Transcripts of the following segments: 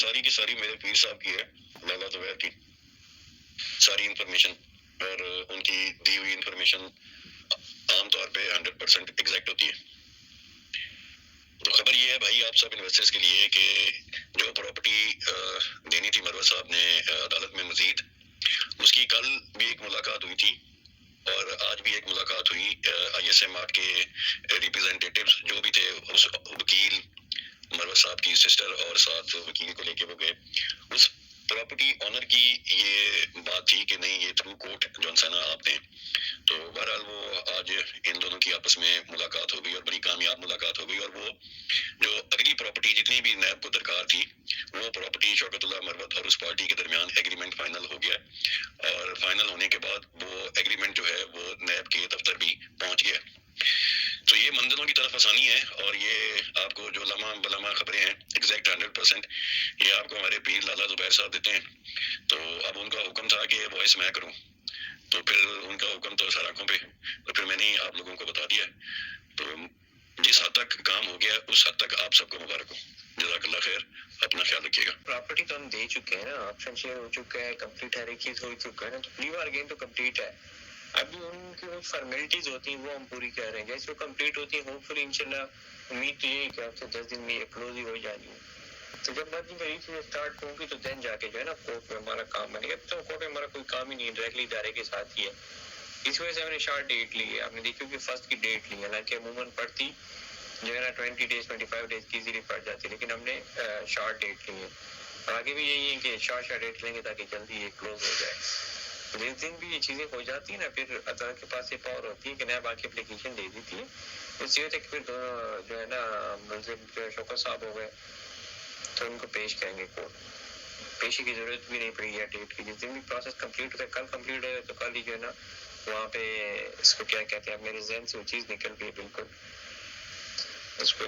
ساری کی ساری میرے پیر صاحب کی ہے، لالا زبیر کی ساری انفارمیشن، اور ان کی دی ہوئی انفارمیشن عام طور پہ 100% ایگزیکٹ ہوتی ہے. تو خبر یہ ہے بھائی آپ سب انویسٹرز کے لیے کہ جو پراپرٹی دینی تھی مروت صاحب نے عدالت میں مزید، اس کی کل بھی ایک ملاقات ہوئی تھی اور آج بھی ایک ملاقات ہوئی. آئی ایس ایم آر کے ریپرزینٹیٹیوز جو بھی تھے، اس وکیل مروت صاحب کی سسٹر اور ساتھ وکیل کو لے کے وہ گئے. اس پراپرٹی آنر کی یہ بات تھی کہ نہیں یہ تھرو کورٹ جونسن آپ نے، تو بہرحال وہ آج ان دونوں کی آپس میں ملاقات ہو گئی اور بڑی کامیاب ملاقات ہو گئی. اور وہ جو اگلی پراپرٹی جتنی بھی نیب کو درکار تھی، وہ پراپرٹی شوکت اللہ مروت اور اس پارٹی کے درمیان ایگریمنٹ فائنل ہو گیا، اور فائنل ہونے کے بعد وہ ایگریمنٹ جو ہے وہ نیب کے دفتر بھی پہنچ گیا. تو یہ منزلوں کی طرف آسانی ہے، اور یہ آپ کو جو لمحہ بلمحہ خبریں ہیں ایگزیکٹ 100% یہ آپ کو ہمارے پیر لالا زبیر صاحب دیتے ہیں. تو اب ان کا حکم تھا کہ وائس میں کروں، تو پھر ان کا حکم تو سر آنکھوں پہ، تو پھر میں نے آپ لوگوں کو بتا دیا. تو جس حد تک کام ہو گیا اس حد تک آپ سب کو مبارک ہو. جزاک اللہ خیر، اپنا خیال رکھیے گا. پراپرٹی تو ہم دے چکے ہیں نا، آپشن شیئر ہو چکا ہے، کمپلیٹ ہر ایک چیز ہو چکا ہے نا، تو پلی بار گیم تو کمپلیٹ ہے. ابھی ان کی فارمیلٹیز ہوتی ہیں وہ ہم پوری کر رہے ہیں، جیسے وہ کمپلیٹ ہوتی ہیں ہوپ فلی انشاءاللہ امید تو یہی کہ ہفتے 10 دن میں یہ کلوز ہی ہو جانی ہے. تو جب مرضی میری چیزیں اسٹارٹ ہوں گی تو دین جا کے جو ہے نا کورٹ میں ہمارا کام بنے گا. تو کورٹ میں ہمارا کوئی کام ہی نہیں ہے، ڈائریکٹلی ادارے کے ساتھ ہی ہے. اس وجہ سے ہم نے شارٹ ڈیٹ لی ہے. آپ نے دیکھی کہ فرسٹ کی ڈیٹ لی ہے، حالانکہ عموماً پڑتی جو ہے نا 20 days 25 days کی ایزیلی پڑ جاتی ہے، لیکن ہم نے شارٹ ڈیٹ لی ہے. آگے بھی یہی ہے کہ شارٹ ڈیٹ لیں گے تاکہ جلدی یہ کلوز ہو جائے. جس دن بھی یہ چیزیں ہو جاتی ہیں نا، پھر عدالت کے پاس یہ پاور ہوتی ہے کہ نیا باقی اپلیکیشن دے دیتی ہے. اس یہ تک پھر دونوں جو ہے نا ملزم جو شوکت صاحب ہو گئے تو ان کو پیش کریں گے کورٹ. پیشی کی ضرورت بھی نہیں پڑی ہے ڈیٹ کی. جس دن بھی پروسیس کمپلیٹ ہوتا ہے، کل کمپلیٹ ہو تو کل ہی جو ہے نا وہاں پہ اس کو کیا کہتے ہیں، میرے ذہن سے وہ چیز نکل گئی بالکل، اس کو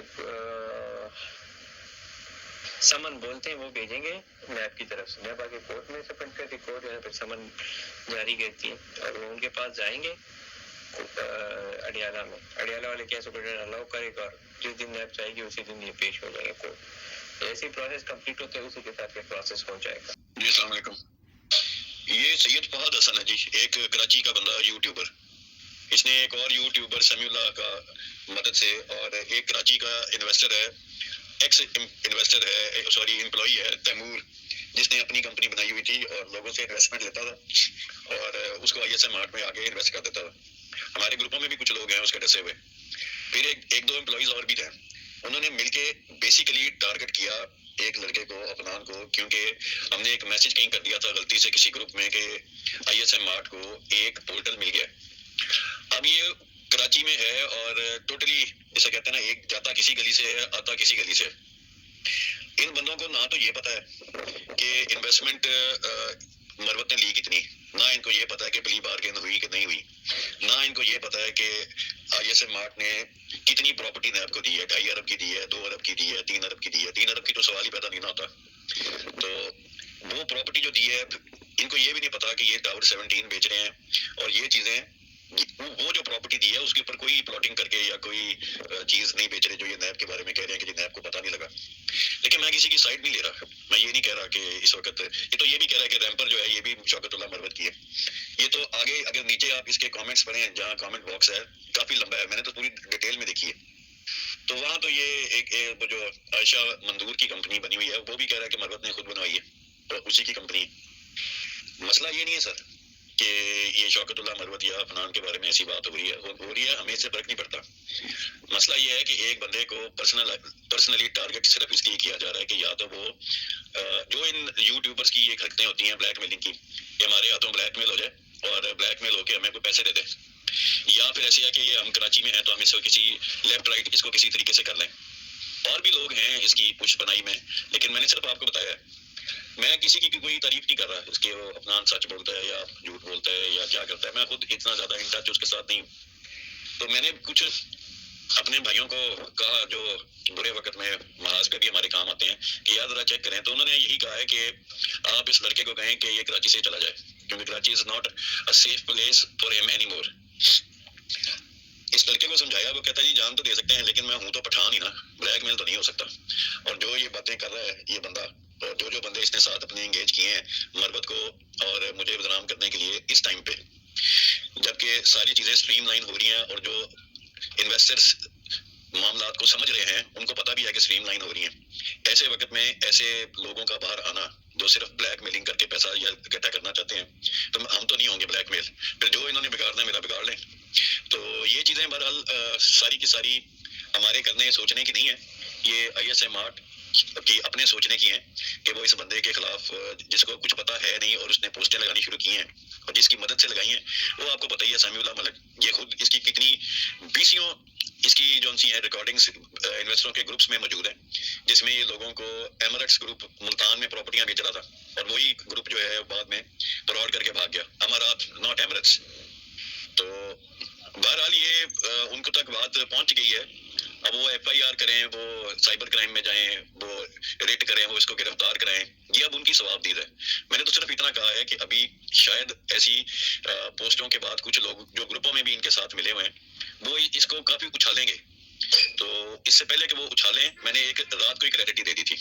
سمن بولتے ہیں، وہ بھیجیں گے نیب کی طرف سے. نیب آگے کورٹ میں سبمٹ کر کے کورٹ جو ہے پھر سمن جاری کرتی ہے اور وہ ان کے پاس جائیں گے اڈیالہ میں. اڈیالہ والے کیسے الاؤ کرے گا، اور جس دن نیب چاہے گی اسی دن یہ پیش ہو جائے گا کورٹ. ایسی پروسیس کمپلیٹ ہوتے ہے اسی کے ساتھ یہ پروسیس ہو جائے گا. جی السلام علیکم. یہ سید فہد حسن ہے جی، ایک کراچی کا بندہ یوٹیوبر. اس نے ایک اور یوٹیوبر سمیع اللہ کا مدد سے، اور ایک کراچی کا انویسٹر ہے، ایکس انویسٹر ہے، سوری امپلائی ہے تیمور، جس نے اپنی کمپنی بنائی ہوئی تھی اور لوگوں سے انویسٹمنٹ لیتا تھا اور اس کو آئی ایس ایم آر میں آگے انویسٹ کر دیتا تھا. ہمارے گروپوں میں بھی کچھ لوگ ہیں اس کے ڈسے ہوئے. پھر ایک دو امپلائیز اور بھی تھے. انہوں نے مل کے بیسیکلی ٹارگٹ کیا ایک لڑکے کو، عدنان کو، کیونکہ ہم نے ایک میسج کہیں کر دیا تھا غلطی سے کسی گروپ میں کہ آئی ایس ایم آر کو ایک پورٹل مل گیا. اب یہ کراچی میں ہے اور ٹوٹلی جیسے کہتے ہیں نا، ایک جاتا کسی گلی سے ہے آتا کسی گلی سے. ان بندوں کو نہ تو یہ پتا ہے کہ انویسٹمنٹ مروت نے لی کتنی، نہ ان کو یہ پتا ہے کہ پلی بارگین ہوئی کہ نہیں ہوئی، نہ ان کو یہ پتا ہے کہ آئی ایس ایم آر نے کتنی پراپرٹی نیب کو دی ہے. 2.5 ارب کی دی ہے، 2 ارب کی دی ہے، 3 ارب کی دی ہے. 3 ارب کی تو سوال ہی پیدا نہیں نہ ہوتا. تو وہ پراپرٹی جو دی ہے، ان کو یہ بھی نہیں پتا کہ یہ ٹاور 17 بیچ رہے ہیں، اور یہ چیزیں وہ جو پراپرٹی دی ہے اس کے اوپر کوئی پلاٹنگ کر کے یا کوئی چیز نہیں بیچ رہے جو یہ نیب کے بارے میں کہہ رہے ہیں کہ نیب کو پتا نہیں لگا. لیکن میں کسی کی سائڈ نہیں لے رہا. میں یہ نہیں کہہ رہا کہ اس وقت یہ تو یہ بھی کہہ رہا ہے کہ ریمپر جو ہے یہ بھی شوکت اللہ مروت کی ہے. یہ تو آگے اگر نیچے آپ اس کے کامنٹس پڑھیں، جہاں کامنٹ باکس ہے کافی لمبا ہے، میں نے تو پوری ڈیٹیل میں دیکھی ہے. تو وہاں تو یہ ایک جو عائشہ منظور کی کمپنی بنی ہوئی ہے، وہ بھی کہہ رہا ہے کہ مروت نے خود بنوائی ہے اور اسی کی کمپنی. مسئلہ یہ نہیں ہے سر کہ یہ شوکت اللہ مروت یا عدنان کے بارے میں ایسی بات ہو رہی ہے، ہمیں اس سے فرق نہیں پڑتا. مسئلہ یہ ہے کہ ایک بندے کو پرسنلی ٹارگٹ صرف اس لیے کیا جا رہا ہے کہ یا تو وہ جو ان یوٹیوبرز کی یہ حرکتیں ہوتی ہیں بلیک میلنگ کی، کہ ہمارے ہاتھوں بلیک میل ہو جائے اور بلیک میل ہو کے ہمیں کوئی پیسے دے دے، یا پھر ایسے ہے کہ یہ ہم کراچی میں ہیں تو ہم اس کو کسی لیفٹ رائٹ اس کو کسی طریقے سے کر لیں. اور بھی لوگ ہیں اس کی پش بنائی میں، لیکن میں نے صرف آپ کو بتایا ہے. میں کسی کی کوئی تعریف نہیں کر رہا اس کے وہ عدنان سچ بولتا ہے یا جھوٹ بولتا ہے یا کیا کرتا ہے. میں خود اتنا زیادہ ان ٹچ اس کے ساتھ نہیں ہوں. تو میں نے کچھ اپنے بھائیوں کو کہا جو برے وقت میں محاذ پہ بھی ہمارے کام آتے ہیں کہ یاد ذرا چیک کریں. تو انہوں نے یہی کہا ہے کہ آپ اس لڑکے کو کہیں کہ یہ کراچی سے چلا جائے، کیونکہ Karachi is not a safe place for ہم اینی مور. اس لڑکے کو سمجھایا، وہ کہتا ہے جی جان تو دے سکتے ہیں لیکن میں ہوں تو پٹھان ہی نا، بلیک میل تو نہیں ہو سکتا. اور جو یہ باتیں کر رہا ہے یہ بندہ اور جو بندے اس نے ساتھ اپنے انگیج کیے ہیں مربت کو اور مجھے بدنام کرنے کے لیے اس ٹائم پہ، جبکہ ساری چیزیں اسٹریم لائن ہو رہی ہیں اور جو انویسٹرس معاملات کو سمجھ رہے ہیں ان کو پتہ بھی ہے کہ اسٹریم لائن ہو رہی ہیں، ایسے وقت میں ایسے لوگوں کا باہر آنا جو صرف بلیک میلنگ کر کے پیسہ یا اکٹھا کرنا چاہتے ہیں، تو ہم تو نہیں ہوں گے بلیک میل، پھر جو انہوں نے بگاڑنا ہے میرا بگاڑ لیں. تو یہ چیزیں بہرحال ساری کی ساری ہمارے کرنے سوچنے کی نہیں ہے، یہ آئی ایس ایم آرٹ کی اپنے سوچنے کی ہیں کہ وہ اس بندے کے خلاف جس کو کچھ پتا ہے نہیں اور اس نے پوسٹیں لگانی شروع کی ہیں اور جس کی مدد سے لگائی ہیں، وہ آپ کو پتہ ہی ہے سمیع اللہ ملک، یہ خود اس کی کتنی بیسیوں اس کی جو سی ہیں ریکارڈنگس انویسٹروں کے گروپس میں موجود ہیں، جس میں یہ لوگوں کو ایمریٹس گروپ ملتان میں پراپرٹیاں بیچ رہا تھا اور وہی گروپ جو ہے بعد میں فراڈ کر کے بھاگ گیا، امارات ناٹ ایمریٹس. تو بہرحال یہ ان کو تک بات پہنچ گئی ہے. اب وہ ایف آئی آر کریں، وہ سائبر کرائم میں جائیں، وہ ریٹ کریں، وہ اس کو گرفتار کرائیں، یہ اب ان کی ثوابدید ہے. میں نے تو صرف اتنا کہا ہے کہ ابھی شاید ایسی پوسٹوں کے بعد کچھ لوگ جو گروپوں میں بھی ان کے ساتھ ملے ہوئے ہیں وہ اس کو کافی اچھالیں گے. تو اس سے پہلے کہ وہ اچھالیں میں نے ایک رات کو ایک کلیئرٹی دے دی تھی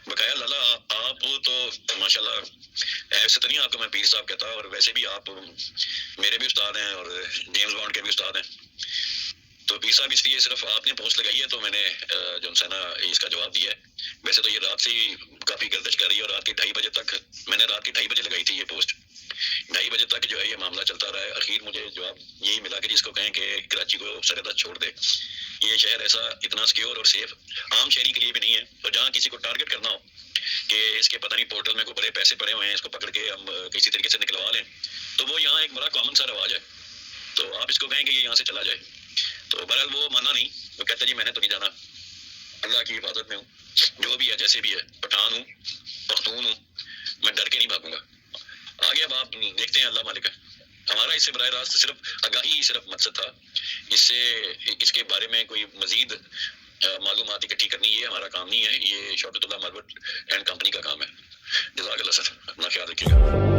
بقایا. لالا آپ تو ماشاء اللہ ایسے تو نہیں آپ کو میں پیر صاحب کہتا، اور ویسے بھی آپ میرے بھی استاد ہیں اور جیمز بانڈ کے بھی استاد ہیں. تو پیر صاحب اس لیے صرف آپ نے پوسٹ لگائی ہے تو میں نے جو ہے نا اس کا جواب دیا ہے. ویسے تو یہ رات سے ہی کافی گردش کر رہی ہے اور رات کے 2:30 بجے تک، میں نے رات کے 2:30 بجے لگائی تھی یہ پوسٹ، 2:30 بجے تک جو ہے یہ معاملہ چلتا رہا ہے. اخیر مجھے جواب یہی ملا کہ جس کو کہیں کہ کراچی کو سرحد چھوڑ دے. یہ شہر ایسا اتنا سیکیور اور سیف عام شہری کے لیے بھی نہیں ہے، اور جہاں کسی کو ٹارگٹ کرنا ہو کہ اس کے پتہ نہیں پورٹل میں کوئی بڑے پیسے پڑے ہوئے ہیں اس کو پکڑ کے ہم کسی طریقے سے نکلوا لیں، تو وہ یہاں ایک بڑا کامن سا رواج ہے. تو آپ اس کو کہیں کہ یہ یہاں سے چلا جائے، تو بہرحال وہ مانا نہیں، وہ کہتا جی میں نے تو نہیں جانا، اللہ کی حفاظت میں ہوں، جو بھی ہے جیسے بھی ہے، پٹھان ہوں پختون ہوں، میں ڈر کے نہیں بھاگوں گا. آگے اب آپ دیکھتے ہیں اللہ مالک ہے. ہمارا اس سے براہ راست صرف آگاہی ہی صرف مقصد تھا، اس سے اس کے بارے میں کوئی مزید معلومات اکٹھی کرنی یہ ہمارا کام نہیں ہے، یہ شوکت اللہ مربت اینڈ کمپنی کا کام ہے. جزاک اللہ سر، اپنا خیال رکھیے گا.